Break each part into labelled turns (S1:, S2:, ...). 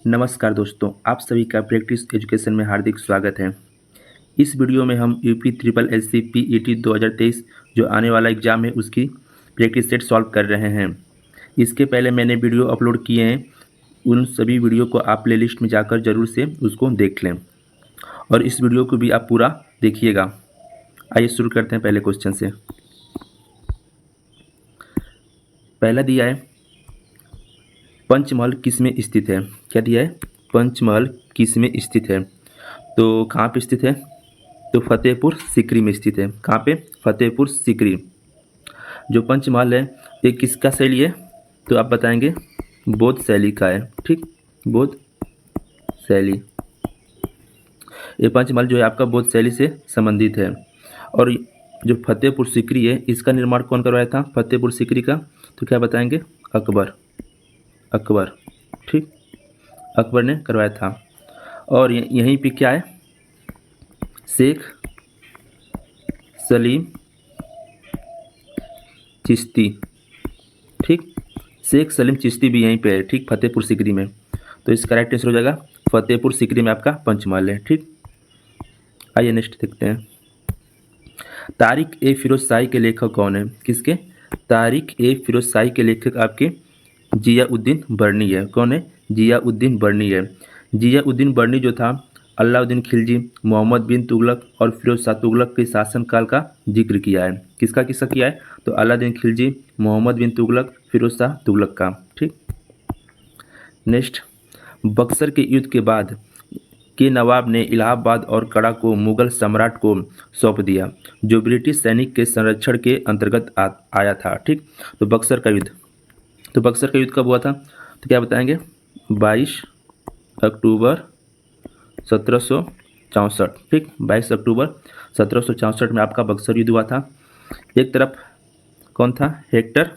S1: नमस्कार दोस्तों, आप सभी का प्रैक्टिस एजुकेशन में हार्दिक स्वागत है। इस वीडियो में हम यूपी ट्रिपल एससी पीईटी 2023 जो आने वाला एग्ज़ाम है उसकी प्रैक्टिस सेट सॉल्व कर रहे हैं। इसके पहले मैंने वीडियो अपलोड किए हैं, उन सभी वीडियो को आप प्लेलिस्ट में जाकर ज़रूर से उसको देख लें और इस वीडियो को भी आप पूरा देखिएगा। आइए शुरू करते हैं पहले क्वेश्चन से। पहला दिया है, पंचमहल किस में स्थित है? क्या दिया है? पंचमहल किस में स्थित है? तो कहाँ पे स्थित है? तो फतेहपुर सीकरी में स्थित है। कहाँ पे? फतेहपुर सीकरी। जो पंचमहल है ये किसका शैली है? तो आप बताएंगे बौद्ध शैली का है। ठीक, बौद्ध शैली। ये पंचमहल जो है आपका बौद्ध शैली से संबंधित है। और जो फतेहपुर सीकरी है इसका निर्माण कौन करवाया था? फतेहपुर सीकरी का तो क्या बताएंगे? अकबर। अकबर, ठीक, अकबर ने करवाया था। और यहीं पे क्या है? शेख सलीम चिश्ती। ठीक, शेख सलीम चिश्ती भी यहीं पे है। ठीक, फतेहपुर सीकरी में। तो इसका राइट आंसर हो जाएगा फतेहपुर सीकरी में आपका पंचमहल है। ठीक, आइए नेक्स्ट देखते हैं। तारिक ए फिरोज शाही के लेखक कौन है? किसके? तारिक ए फिरोज शाही के लेखक आपके जियाउद्दीन बर्नी है। कौन है? जियाउद्दीन बर्नी है। जियाउद्दीन बर्नी जो था अलाउद्दीन खिलजी, मोहम्मद बिन तुगलक और फिरोज शाह तुगलक के शासनकाल का जिक्र किया है। किसका किस्सा किया है? तो अलाउद्दीन खिलजी, मोहम्मद बिन तुगलक, फिरोज शाह तुगलक का। ठीक, नेक्स्ट, बक्सर के युद्ध के बाद के नवाब ने इलाहाबाद और कड़ा को मुगल सम्राट को सौंप दिया, जो ब्रिटिश सैनिक के संरक्षण के अंतर्गत आया था। ठीक, तो बक्सर का युद्ध। तो बक्सर का युद्ध कब हुआ था? तो क्या बताएंगे? 22 अक्टूबर 1764। ठीक, 22 अक्टूबर 1764 में आपका बक्सर युद्ध हुआ था। एक तरफ कौन था? हेक्टर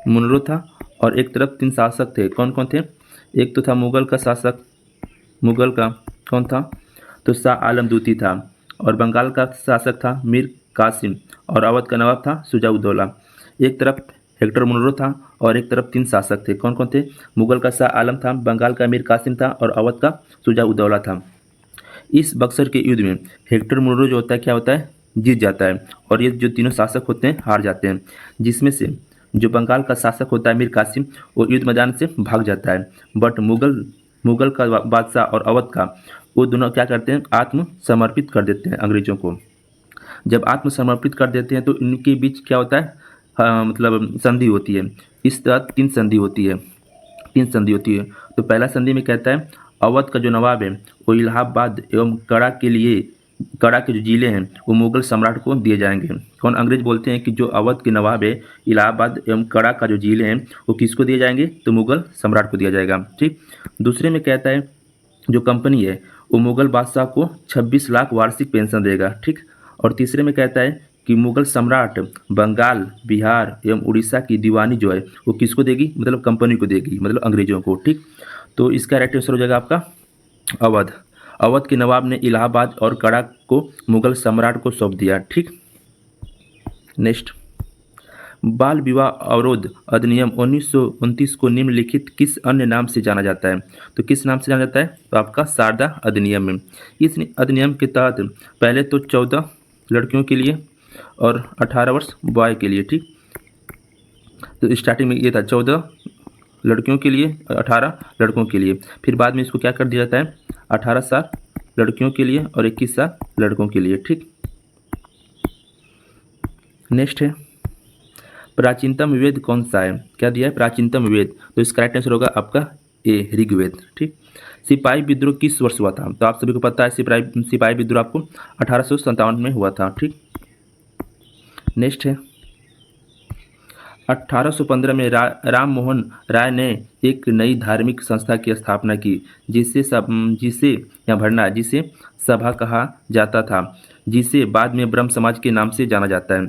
S1: मुनरो था और एक तरफ 3 शासक थे। कौन कौन थे? एक तो था मुगल का शासक, मुगल का कौन था? तो शाह आलम दूती था। और बंगाल का शासक था मीर कासिम और अवध का नवाब था शुजा-उद-दौला। एक तरफ हेक्टर मुनरो था और एक तरफ 3 शासक थे। कौन कौन थे? मुगल का शाह आलम था, बंगाल का मीर कासिम था और अवध का शुजा-उद-दौला था। इस बक्सर के युद्ध में हेक्टर मुनरो जो होता है क्या होता है? जीत जाता है और ये जो तीनों शासक होते हैं हार जाते हैं, जिसमें से जो बंगाल का शासक होता है मीर कासिम वो युद्ध मैदान से भाग जाता है। बट मुगल का बादशाह और अवध का वो दोनों क्या करते हैं? आत्मसमर्पित कर देते हैं अंग्रेजों को। जब आत्मसमर्पित कर देते हैं तो इनके बीच क्या होता है? मतलब संधि होती है। इस तरह 3 संधि होती है। 3 संधि होती है। तो पहला संधि में कहता है अवध का जो नवाब है वो इलाहाबाद एवं कड़ा के जो जिले हैं वो मुगल सम्राट को दिए जाएंगे। कौन? अंग्रेज बोलते हैं कि जो अवध के नवाब है इलाहाबाद एवं कड़ा का जो जिले हैं वो किसको दिए जाएंगे? तो मुगल सम्राट को दिया जाएगा। ठीक, दूसरे में कहता है जो कंपनी है वो मुगल बादशाह को 26 लाख वार्षिक पेंशन देगा। ठीक, और तीसरे में कहता है कि मुगल सम्राट बंगाल, बिहार एवं उड़ीसा की दीवानी जो है वो किसको देगी? मतलब कंपनी को देगी, मतलब अंग्रेजों को। ठीक, तो इसका राइट आंसर हो जाएगा आपका अवध। अवध के नवाब ने इलाहाबाद और कड़ा को मुगल सम्राट को सौंप दिया। ठीक, नेक्स्ट, बाल विवाह अवरोध अधिनियम 1929 को निम्नलिखित किस अन्य नाम से जाना जाता है? तो किस नाम से जाना जाता है? तो आपका शारदा अधिनियम है। इस अधिनियम के तहत पहले तो 14 लड़कियों के लिए और 18 वर्ष बॉय के लिए। ठीक, तो स्टार्टिंग में ये था 14 लड़कियों के लिए और 18 लड़कों के लिए। फिर बाद में इसको क्या कर दिया जाता है? 18 साल लड़कियों के लिए और 21 साल लड़कों के लिए। ठीक, नेक्स्ट है प्राचीनतम वेद कौन सा है? क्या दिया है? प्राचीनतम वेद। तो इसका राइट आंसर होगा आपका ए, ऋग्वेद। ठीक, सिपाही विद्रोह किस वर्ष हुआ था? तो आप सभी को पता है सिपाही विद्रोह आपको 1857 में हुआ था। ठीक, नेक्स्ट है 1815 में राम मोहन राय ने एक नई धार्मिक संस्था की स्थापना की जिसे सभा कहा जाता था, जिसे बाद में ब्रह्म समाज के नाम से जाना जाता है।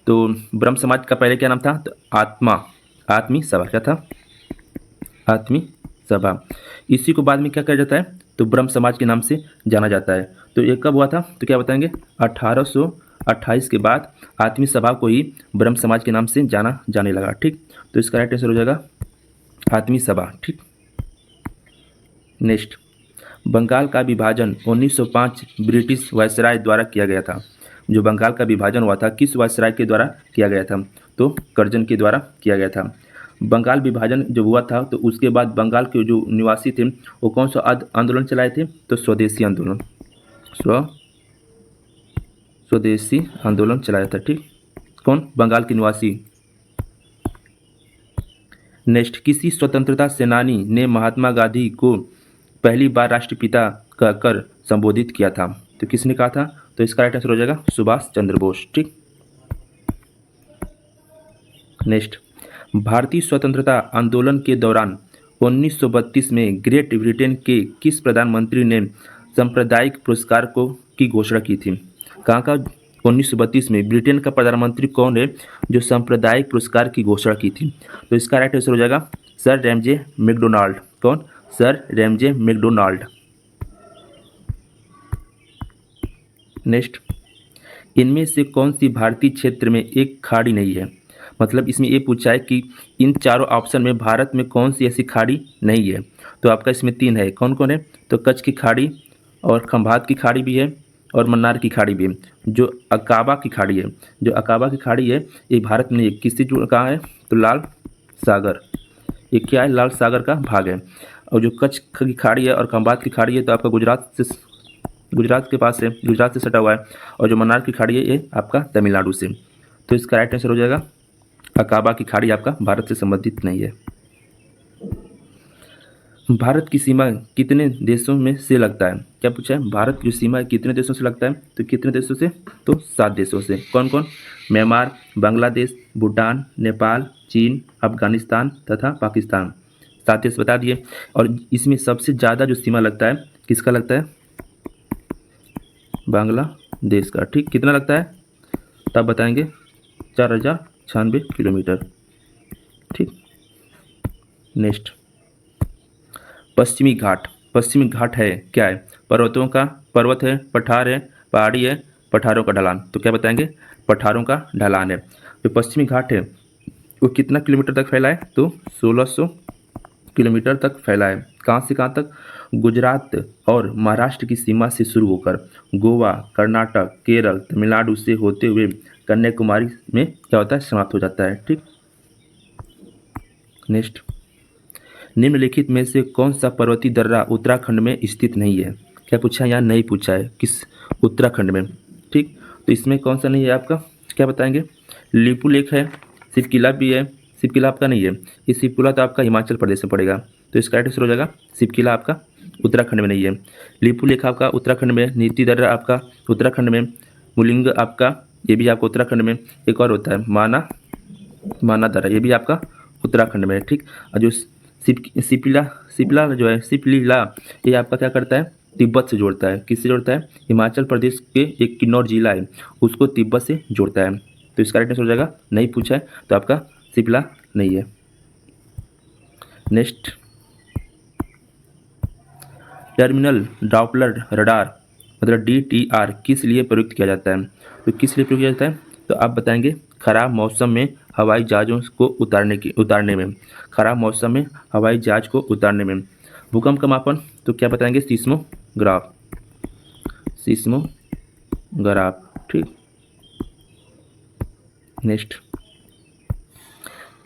S1: तो ब्रह्म समाज का पहले क्या नाम था? तो आत्मी सभा। क्या था? आत्मी सभा। इसी को बाद में क्या कहा जाता है? तो ब्रह्म समाज के नाम से जाना जाता है। तो ये कब हुआ था? तो क्या बताएंगे? 1828 के बाद आत्मी सभा को ही ब्रह्म समाज के नाम से जाना जाने लगा। ठीक, तो इसका राइट आंसर हो जाएगा फातिमी सभा। ठीक, नेक्स्ट, बंगाल का विभाजन 1905 ब्रिटिश वायसराय द्वारा किया गया था। जो बंगाल का विभाजन हुआ था किस वायसराय के द्वारा किया गया था? तो कर्जन के द्वारा किया गया था। बंगाल विभाजन जब हुआ था तो उसके बाद बंगाल के जो निवासी थे वो कौन सा आंदोलन चलाए थे? तो स्वदेशी आंदोलन, स्वदेशी आंदोलन चलाया था। ठीक, कौन? बंगाल के निवासी। नेक्स्ट, किसी स्वतंत्रता सेनानी ने महात्मा गांधी को पहली बार राष्ट्रपिता कहकर संबोधित किया था? तो किसने कहा था? तो इसका राइट आंसर हो जाएगा सुभाष चंद्र बोस। ठीक, नेक्स्ट, भारतीय स्वतंत्रता आंदोलन के दौरान 1932 में ग्रेट ब्रिटेन के किस प्रधानमंत्री ने सांप्रदायिक पुरस्कार को की घोषणा की थी? कहाँ का? 1932 में ब्रिटेन का प्रधानमंत्री कौन है जो सांप्रदायिक पुरस्कार की घोषणा की थी? तो इसका राइट आंसर हो जाएगा सर रैमजे मैकडोनाल्ड। कौन? Sir Ramsay MacDonald. नेक्स्ट, इनमें से कौन सी भारतीय क्षेत्र में एक खाड़ी नहीं है? मतलब इसमें ये पूछा है कि इन चारों ऑप्शन में भारत में कौन सी ऐसी खाड़ी नहीं है? तो आपका इसमें तीन है। कौन कौन है? तो कच्छ की खाड़ी और खंभात की खाड़ी भी है और मन्नार की खाड़ी भी है। जो अकाबा की खाड़ी है, जो अकाबा की खाड़ी है ये भारत में किससे जुड़ कहाँ है? तो लाल सागर, ये क्या है? लाल सागर का भाग है। और जो कच्छ की खाड़ी है और खंभात की खाड़ी है तो आपका गुजरात के पास है, गुजरात से सटा हुआ है। और जो मन्नार की खाड़ी है ये आपका तमिलनाडु से। तो इसका राइट आंसर हो जाएगा अकाबा की खाड़ी आपका भारत से संबंधित नहीं है। भारत की सीमा कितने देशों में से लगता है? क्या पूछा है? भारत की सीमा कितने देशों से लगता है? तो कितने देशों से? तो 7 देशों से। कौन कौन? म्यांमार, बांग्लादेश, भूटान, नेपाल, चीन, अफगानिस्तान तथा पाकिस्तान। 7 देश बता दिए। और इसमें सबसे ज़्यादा जो सीमा लगता है किसका लगता है? बांग्लादेश का। ठीक, कितना लगता है तब बताएंगे? 4096 किलोमीटर। ठीक, नेक्स्ट, पश्चिमी घाट। पश्चिमी घाट है क्या है? पर्वतों का पर्वत है, पठार है, पहाड़ी है, पठारों का ढलान। तो क्या बताएंगे? पठारों का ढलान है। जो पश्चिमी घाट है वो कितना किलोमीटर तक फैला है? तो 1600 किलोमीटर तक फैला है। कहाँ से कहाँ तक? गुजरात और महाराष्ट्र की सीमा से शुरू होकर गोवा, कर्नाटक, केरल, तमिलनाडु से होते हुए कन्याकुमारी में क्या होता है? समाप्त हो जाता है। ठीक, नेक्स्ट, निम्नलिखित में से कौन सा पर्वतीय दर्रा उत्तराखंड में स्थित नहीं है? क्या पूछा है? यहाँ नहीं पूछा है किस उत्तराखंड में। ठीक, तो इसमें कौन सा नहीं है आपका? क्या बताएंगे? लिपू लेक है, शिव किला भी है। शिव किला आपका नहीं है, ये शिव किला तो आपका हिमाचल प्रदेश में पड़ेगा। तो इसका राइट आंसर हो जाएगा शिव किला आपका उत्तराखंड में नहीं है। लिपू लेक आपका उत्तराखंड में, नीति दर्रा आपका उत्तराखंड में, मुलिंग आपका ये भी आपका उत्तराखंड में। एक और होता है माना दर्रा, ये भी आपका उत्तराखंड में है। ठीक, और जो सिपला जो है सिपलीला ये आपका क्या करता है? तिब्बत से जोड़ता है। किससे जोड़ता है? हिमाचल प्रदेश के एक किन्नौर जिला है उसको तिब्बत से जोड़ता है। तो इसका राइट आंसर हो जाएगा नहीं पूछा है तो आपका सिपला नहीं है। नेक्स्ट, टर्मिनल डॉपलर रडार मतलब DTR किस लिए प्रयुक्त किया जाता है? तो किस लिए प्रयुक्त किया जाता है? तो आप बताएंगे खराब मौसम में हवाई जहाज़ों को उतारने में, खराब मौसम में हवाई जहाज़ को उतारने में। भूकंप का मापन तो क्या बताएंगे? सीस्मोग्राफ। ठीक, नेक्स्ट,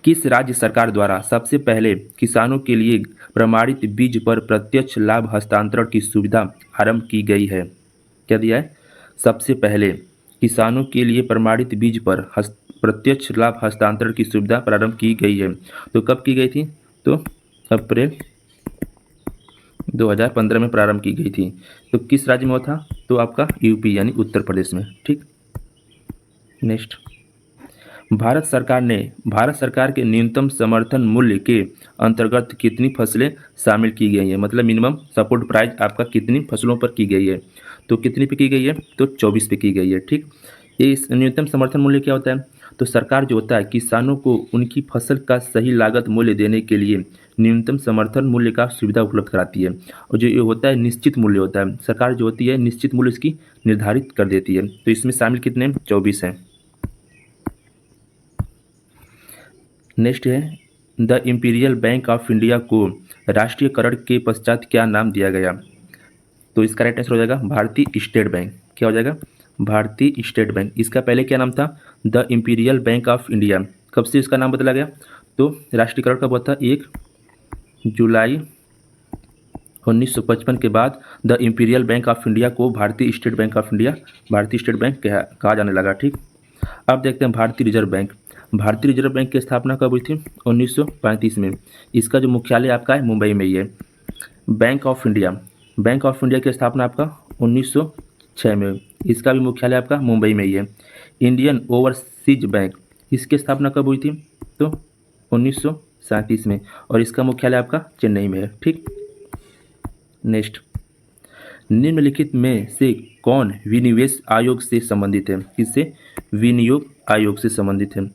S1: किस राज्य सरकार द्वारा सबसे पहले किसानों के लिए प्रमाणित बीज पर प्रत्यक्ष लाभ हस्तांतरण की सुविधा आरंभ की गई है? क्या दिया है? सबसे पहले किसानों के लिए प्रमाणित बीज पर प्रत्यक्ष लाभ हस्तांतरण की सुविधा प्रारंभ की गई है। तो कब की गई थी? तो अप्रैल 2015 में प्रारंभ की गई थी। तो किस राज्य में हुआ था? तो आपका यूपी यानी उत्तर प्रदेश में। ठीक, नेक्स्ट, भारत सरकार के न्यूनतम समर्थन मूल्य के अंतर्गत कितनी फसलें शामिल की गई हैं? मतलब मिनिमम सपोर्ट प्राइस आपका कितनी फसलों पर की गई है? तो कितनी पे की गई है? तो 24 पे की गई है। ठीक, ये न्यूनतम समर्थन मूल्य क्या होता है? तो सरकार जो होता है किसानों को उनकी फसल का सही लागत मूल्य देने के लिए न्यूनतम समर्थन मूल्य का सुविधा उपलब्ध कराती है। और जो ये होता है निश्चित मूल्य होता है, सरकार जो होती है निश्चित मूल्य इसकी निर्धारित कर देती है। तो इसमें शामिल कितने हैं? 24 हैं। नेक्स्ट है the imperial bank of India को राष्ट्रीयकरण के पश्चात क्या नाम दिया गया? तो इसका राइट आंसर हो जाएगा भारतीय स्टेट बैंक। क्या हो जाएगा? भारतीय स्टेट बैंक। इसका पहले क्या नाम था? The imperial bank of India. कब से इसका नाम बदला गया? तो राष्ट्रीयकरण कब हुआ था? 1 जुलाई 1955 के बाद the imperial bank of India को भारतीय स्टेट बैंक ऑफ इंडिया, भारतीय स्टेट बैंक कहा जाने लगा। ठीक। अब देखते हैं भारतीय रिजर्व बैंक। भारतीय रिजर्व बैंक की स्थापना कब हुई थी? 1935 में। इसका जो मुख्यालय आपका है मुंबई में ही है। Bank of India, bank of India की स्थापना आपका 1906 में। इसका भी मुख्यालय आपका मुंबई में ही है। इंडियन ओवरसीज बैंक, इसकी स्थापना कब हुई थी? तो 1937 में, और इसका मुख्यालय आपका चेन्नई में है। ठीक। नेक्स्ट, निम्नलिखित में से कौन विनिवेश आयोग से संबंधित है? किससे? विनियोग आयोग से संबंधित है।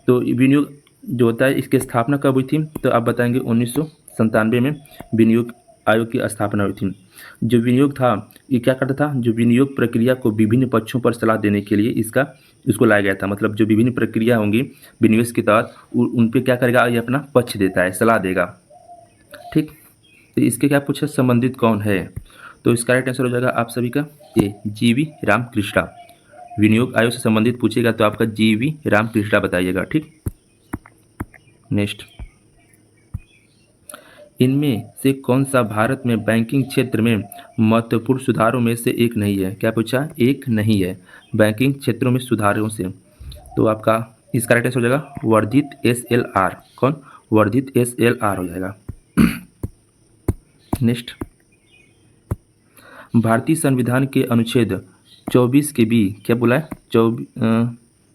S1: तो विनियोग जो होता है इसकी स्थापना कब हुई थी? तो आप बताएंगे 1997 में विनियोग आयोग की स्थापना हुई थी। जो विनियोग था ये क्या करता था? जो विनियोग प्रक्रिया को विभिन्न पक्षों पर सलाह देने के लिए इसको लाया गया था। मतलब जो विभिन्न प्रक्रिया होंगी विनिवेश के तहत उन पे क्या करेगा? ये अपना पक्ष देता है, सलाह देगा। ठीक। तो इसके क्या पूछा? संबंधित कौन है? तो इसका राइट आंसर हो जाएगा आप सभी का ए, जीवी रामकृष्णा। विनियोग आयोग से संबंधित पूछेगा तो आपका जीवी रामकृष्णा बताइएगा। ठीक। नेक्स्ट, इनमें से कौन सा भारत में बैंकिंग क्षेत्र में महत्वपूर्ण सुधारों में से एक नहीं है? क्या पूछा? एक नहीं है बैंकिंग क्षेत्रों में सुधारों से। तो आपका इसका राइट आंसर हो जाएगा वर्धित SLR। कौन? वर्धित SLR हो जाएगा। नेक्स्ट, भारतीय संविधान के अनुच्छेद 24 के बी क्या बोला है?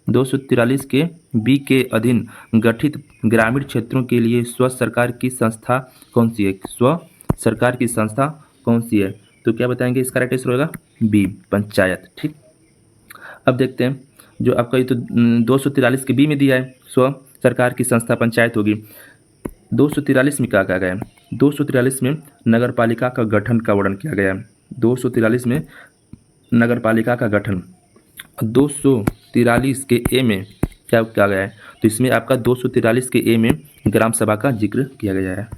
S1: 243 के बी के अधीन गठित ग्रामीण क्षेत्रों के लिए स्व सरकार की संस्था कौन सी है? स्व सरकार की संस्था कौन सी है? तो क्या बताएंगे? इसका राइट आंसर होगा बी, पंचायत। ठीक। अब देखते हैं जो आपका ये तो 243 के बी में दिया है स्व सरकार की संस्था पंचायत होगी। 243 में क्या कहा गया है? 243 में नगर पालिका का गठन का वर्णन किया गया है। 243 में नगर पालिका का गठन। 243 के ए में क्या कहा गया है? तो इसमें आपका 243 के ए में ग्राम सभा का जिक्र किया गया है।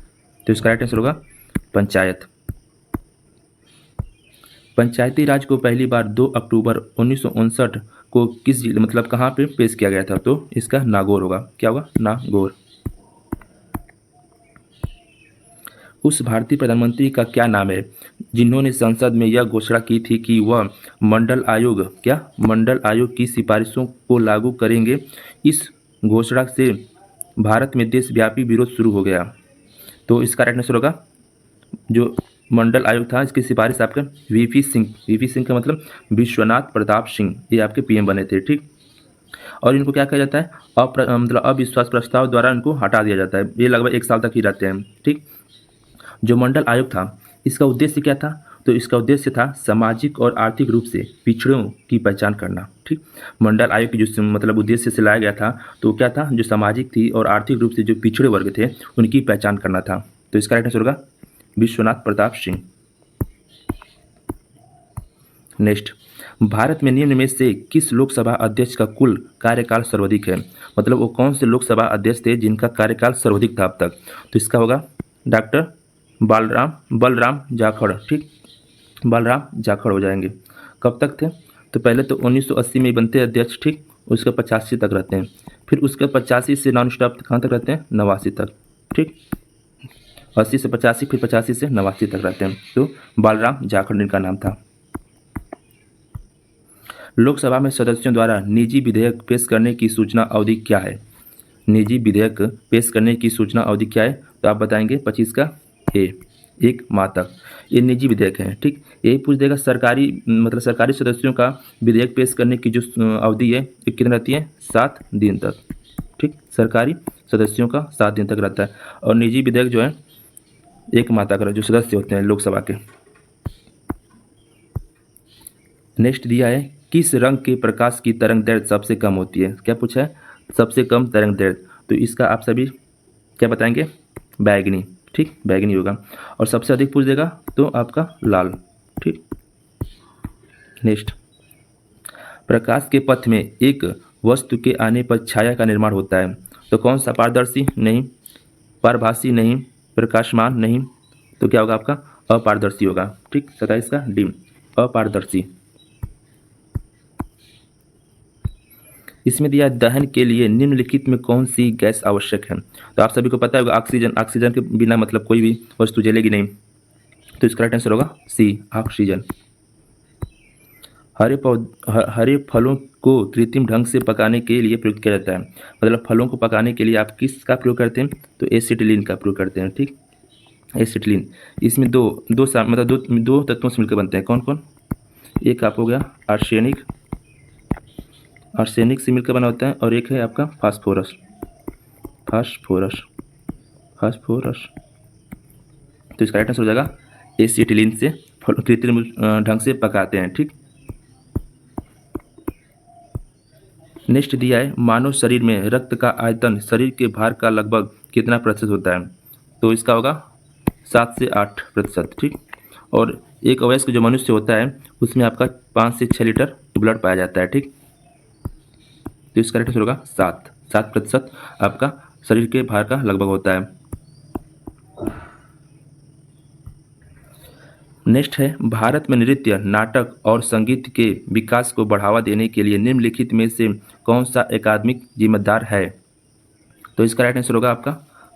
S1: तो इसका राइट आंसर होगा पंचायत। पंचायती राज को पहली बार 2 अक्टूबर 1959 को किस जिले मतलब कहाँ पे पेश किया गया था? तो इसका नागौर होगा। क्या होगा? नागौर। उस भारतीय प्रधानमंत्री का क्या नाम है जिन्होंने संसद में यह घोषणा की थी कि वह मंडल आयोग की सिफारिशों को लागू करेंगे? इस घोषणा से भारत में देशव्यापी विरोध शुरू हो गया। तो इसका राइट आंसर होगा जो मंडल आयोग था इसकी सिफारिश आपका वीपी सिंह का मतलब विश्वनाथ प्रताप सिंह, ये आपके पीएम बने थे। ठीक। और इनको क्या कहा जाता है? मतलब अविश्वास प्रस्ताव द्वारा इनको हटा दिया जाता है। ये लगभग 1 साल तक ही रहते हैं। ठीक। जो मंडल आयोग था इसका उद्देश्य क्या था? तो इसका उद्देश्य था सामाजिक और आर्थिक रूप से पिछड़ों की पहचान करना। ठीक। मंडल आयोग की जो मतलब उद्देश्य से लाया गया था तो क्या था? जो सामाजिक थी और आर्थिक रूप से जो पिछड़े वर्ग थे उनकी पहचान करना था। तो इसका राइट आंसर होगा विश्वनाथ प्रताप सिंह। नेक्स्ट, भारत में निम्न में से किस लोकसभा अध्यक्ष का कुल कार्यकाल सर्वाधिक है? मतलब वो कौन से लोकसभा अध्यक्ष थे जिनका कार्यकाल सर्वाधिक था अब तक? तो इसका होगा डॉक्टर बलराम जाखड़। ठीक। बलराम जाखड़ हो जाएंगे। कब तक थे? तो पहले तो 1980 में बनते अध्यक्ष। ठीक। उसके 85 तक रहते हैं। फिर उसके 85 से नॉन स्टॉप कहाँ तक रहते हैं? 89 तक। ठीक। 80 से 85, फिर 85 से 89 तक रहते हैं। तो बलराम जाखड़ इनका नाम था। लोकसभा में सदस्यों द्वारा निजी विधेयक पेश करने की सूचना अवधि क्या है? निजी विधेयक पेश करने की सूचना अवधि क्या है? तो आप बताएंगे 25 का ए, 1 माह तक। ये निजी विधेयक है। ठीक। यही पूछ देगा सरकारी मतलब सरकारी सदस्यों का विधेयक पेश करने की जो अवधि है ये कितनी रहती है? 7 दिन तक। ठीक। सरकारी सदस्यों का 7 दिन तक रहता है और निजी विधेयक जो है 1 माह तक जो सदस्य होते हैं लोकसभा के। नेक्स्ट दिया है किस रंग के प्रकाश की तरंग दैर्ध्य सबसे कम होती है? क्या पूछा है? सबसे कम तरंग दैर्ध्य। तो इसका आप सभी क्या बताएंगे? बैगनी। ठीक। बैगनी होगा। और सबसे अधिक पूछ देगा तो आपका लाल। ठीक। नेक्स्ट, प्रकाश के पथ में एक वस्तु के आने पर छाया का निर्माण होता है तो कौन सा? पारदर्शी नहीं, पारभासी नहीं, प्रकाशमान नहीं, तो क्या होगा आपका अपारदर्शी होगा। ठीक, 27 का डी अपारदर्शी। इसमें दिया है, दहन के लिए निम्नलिखित में कौन सी गैस आवश्यक है। तो आप सभी को पता होगा ऑक्सीजन, ऑक्सीजन के बिना मतलब कोई भी वस्तु जलेगी नहीं, तो इसका राइट आंसर होगा सी ऑक्सीजन। हरे फलों को कृत्रिम ढंग से पकाने के लिए प्रयोग किया जाता है। मतलब फलों को पकाने के लिए आप किसका प्रयोग करते हैं, तो एसिटिलीन का प्रयोग करते हैं। ठीक, एसिटिलीन। इसमें मतलब दो तत्वों से मिलकर बनते हैं। कौन कौन, एक आप हो गया आर्सेनिक, आर्सेनिक से मिलकर बना होता है, और एक है आपका फास्फोरस, फास्फोरस, फास्फोरस। तो इसका राइट आंसर हो जाएगा एसिटिलीन से कृत्रिम ढंग से पकाते हैं। ठीक, नेक्स्ट दिया है, मानव शरीर में रक्त का आयतन शरीर के भार का लगभग कितना प्रतिशत होता है। तो इसका होगा 7 से 8%। ठीक, और एक वयस्क जो मनुष्य होता है उसमें आपका 5 से 6 लीटर ब्लड पाया जाता है। ठीक, तो इसका राइट आंसर होगा 7% आपका शरीर के भार का लगभग होता है। नेक्स्ट है, भारत में नृत्य, नाटक और संगीत के विकास को बढ़ावा देने के लिए निम्नलिखित में से कौन सा अकादमिक जिम्मेदार है। तो इसका राइट आंसर होगा आपका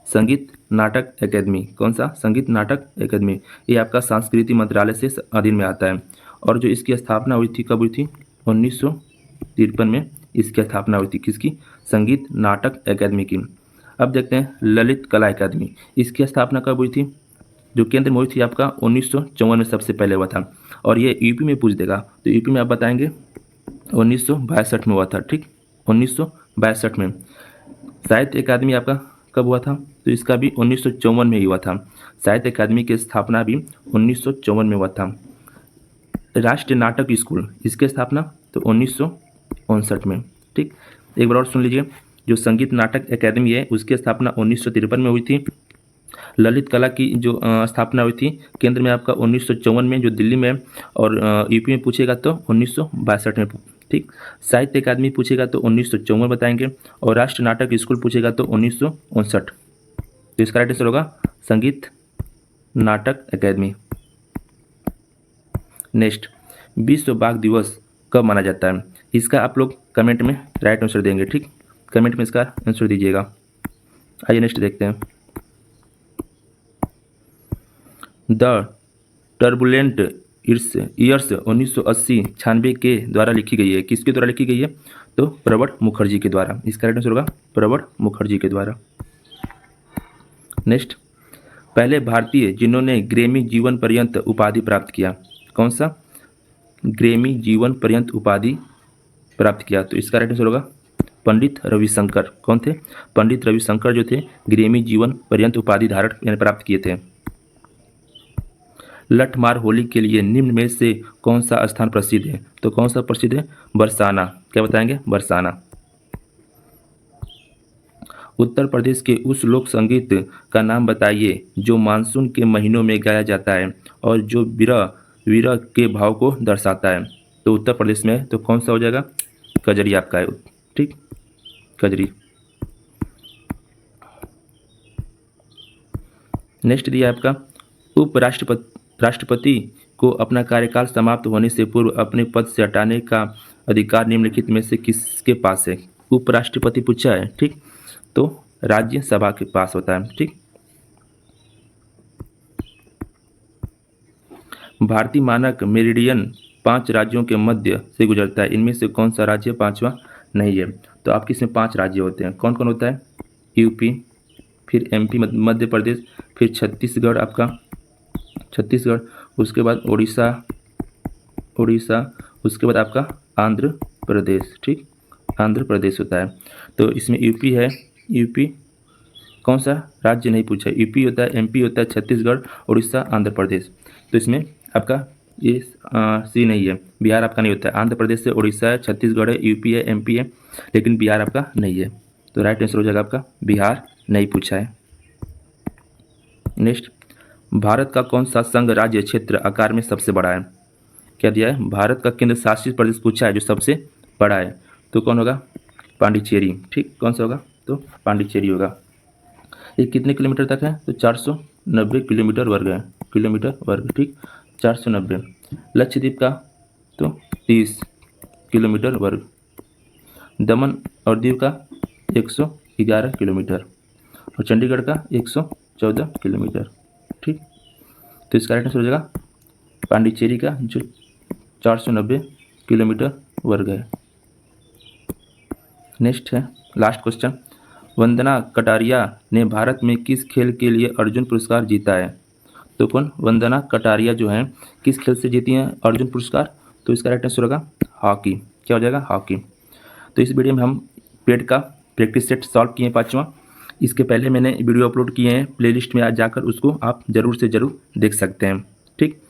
S1: संगीत नाटक अकादमी। कौन सा, संगीत नाटक अकादमी। ये आपका संस्कृति मंत्रालय से अधीन में आता है, और जो इसकी स्थापना हुई थी, कब हुई थी, 1953 में इसकी स्थापना हुई थी। किसकी, संगीत नाटक अकादमी की। अब देखते हैं ललित कला अकादमी, इसकी स्थापना कब हुई थी, जो केंद्र में हुई थी आपका 1954 में सबसे पहले हुआ था, और ये यूपी में पूछ देगा, तो यूपी में आप बताएंगे 1962 में हुआ था। ठीक, 1962 में। साहित्य अकादमी आपका कब हुआ था, तो इसका भी 1954 में ही हुआ था। साहित्य अकादमी की स्थापना भी 1954 में हुआ था। राष्ट्रीय नाटक स्कूल, इसकी स्थापना तो 1959 में। ठीक, एक बार और सुन लीजिए, जो संगीत नाटक अकादमी है उसकी स्थापना 1953 में हुई थी। ललित कला की जो स्थापना हुई थी केंद्र में आपका 1954 में, जो दिल्ली में, और यूपी में पूछेगा तो 1962 में। ठीक, साहित्य अकादमी पूछेगा तो 1954 बताएंगे, और राष्ट्रीय नाटक स्कूल पूछेगा तो 1959। तो इसका राइट आंसर होगा संगीत नाटक अकादमी। नेक्स्ट, विश्व बाघ दिवस कब माना जाता है, इसका आप लोग कमेंट में राइट आंसर देंगे। ठीक, कमेंट में इसका आंसर दीजिएगा। आइए नेक्स्ट देखते हैं। द टर्बुलेंट ईयर्स 1980-96 के द्वारा लिखी गई है। किसके द्वारा लिखी गई है, तो प्रणब मुखर्जी के द्वारा। इसका राइट आंसर होगा प्रणब मुखर्जी के द्वारा। नेक्स्ट, पहले भारतीय जिन्होंने ग्रैमी जीवन पर्यंत उपाधि प्राप्त किया। कौन सा, ग्रैमी जीवन पर्यंत उपाधि प्राप्त किया, तो इसका राइट आंसर होगा पंडित रविशंकर। कौन थे, पंडित रविशंकर जो थे ग्रैमी जीवन पर्यंत उपाधि धारण यानी प्राप्त किए थे। लठमार होली के लिए निम्न में से कौन सा स्थान प्रसिद्ध है, तो कौन सा प्रसिद्ध है, बरसाना। क्या बताएंगे, बरसाना। उत्तर प्रदेश के उस लोक संगीत का नाम बताइए जो मानसून के महीनों में गाया जाता है और जो विरह के भाव को दर्शाता है। तो उत्तर प्रदेश में तो कौन सा हो जाएगा, कजरी आपका है। ठीक, कजरी। नेक्स्ट दिया आपका, राष्ट्रपति को अपना कार्यकाल समाप्त होने से पूर्व अपने पद से हटाने का अधिकार निम्नलिखित में से किसके पास है। उपराष्ट्रपति पूछा है। ठीक, तो राज्यसभा के पास होता है। ठीक, भारतीय मानक मेरिडियन 5 राज्यों के मध्य से गुजरता है, इनमें से कौन सा राज्य 5वां नहीं है। तो आपके इसमें 5 राज्य होते हैं। कौन कौन होता है, यूपी, फिर एमपी मध्य प्रदेश, फिर छत्तीसगढ़ आपका, छत्तीसगढ़, उसके बाद उड़ीसा, उसके बाद आपका आंध्र प्रदेश। ठीक, आंध्र प्रदेश होता है। तो इसमें यूपी है, यूपी कौन सा राज्य नहीं पूछा, यूपी होता है, एमपी होता है, छत्तीसगढ़, उड़ीसा, आंध्र प्रदेश। तो इसमें आपका ये सी नहीं है, बिहार आपका नहीं होता है। आंध्र प्रदेश से उड़ीसा है, छत्तीसगढ़ है, यूपी है, एमपी है, लेकिन बिहार आपका नहीं है। तो राइट आंसर हो जाएगा आपका बिहार, नहीं पूछा है। नेक्स्ट, भारत का कौन सा संघ राज्य क्षेत्र आकार में सबसे बड़ा है। क्या दिया है, भारत का केंद्र शासित प्रदेश पूछा है जो सबसे बड़ा है, तो कौन होगा, पांडिचेरी। ठीक, कौन सा होगा, तो पांडिचेरी होगा। ये कितने किलोमीटर तक है? तो 490 किलोमीटर वर्ग है, किलोमीटर वर्ग, ठीक, 490। लक्षद्वीप का तो 30 किलोमीटर वर्ग। दमन और दीव का 111 किलोमीटर और चंडीगढ़ का 114 किलोमीटर, ठीक। तो इसका राइट आंसर हो जाएगा पांडिचेरी का, जो 490 किलोमीटर वर्ग है। नेक्स्ट है लास्ट क्वेश्चन, वंदना कटारिया ने भारत में किस खेल के लिए अर्जुन पुरस्कार जीता है? तो कौन? वंदना कटारिया जो है किस खेल से जीती हैं अर्जुन पुरस्कार? तो इसका राइट आंसर होगा हॉकी। क्या हो जाएगा? हॉकी। तो इस वीडियो में हम पेड का प्रैक्टिस सेट सॉल्व किए 5वां। इसके पहले मैंने वीडियो अपलोड किए हैं, प्लेलिस्ट में आज जाकर उसको आप ज़रूर से ज़रूर देख सकते हैं, ठीक।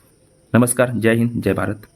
S1: नमस्कार, जय हिंद, जय भारत।